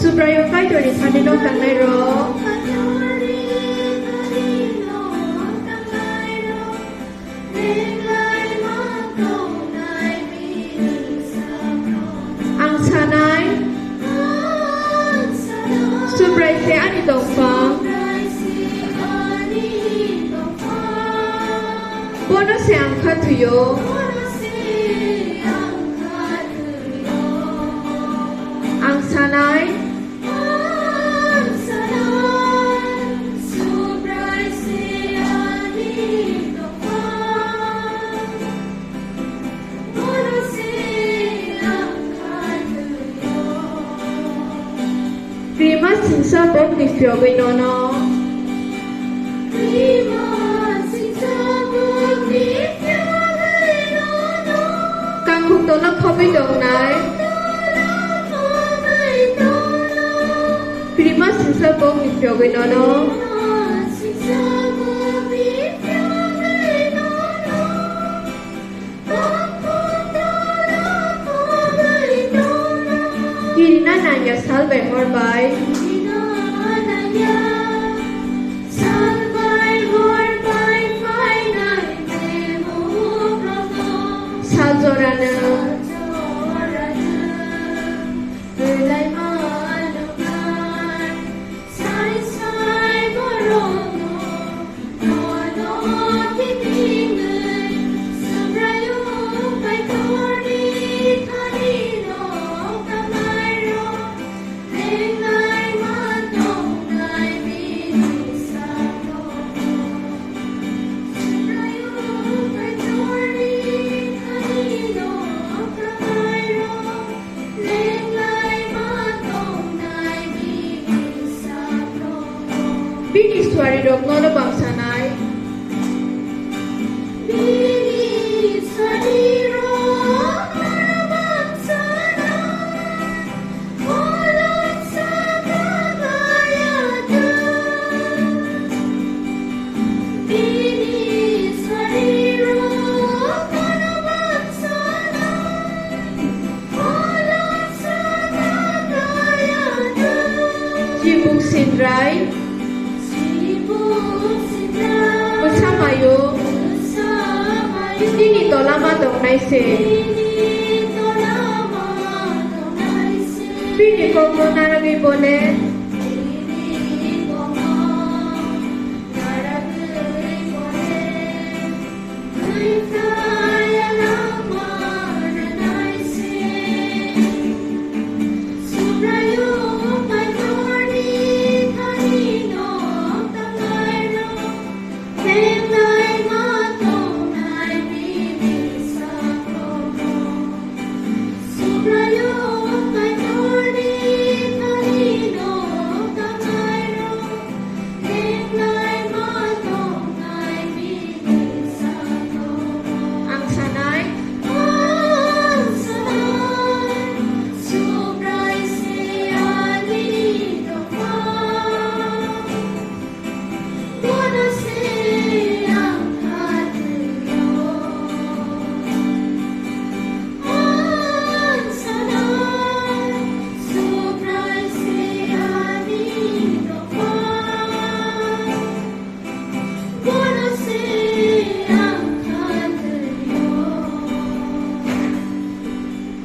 Subrayo kay to ni kanino tanay ro. Ang sanay Subray se ani dong pang Bono se ang katuyo Ang sanay Prima sinsa bok ni fyogoy nono Kang huk to lang khobai dong nai Prima sinsa bok ni fyogoy nono Hirina nanya salbay horbay Saljorana Bini swari dok nono bang sanay Bini swari dok nono bang sanay Walang sa kagayagan Bini swari dok nono bang sanay Walang sa kagayagan Jibuk Sindray Bersamayo Dini to lama dong nai se Bini ko mo naragi boleh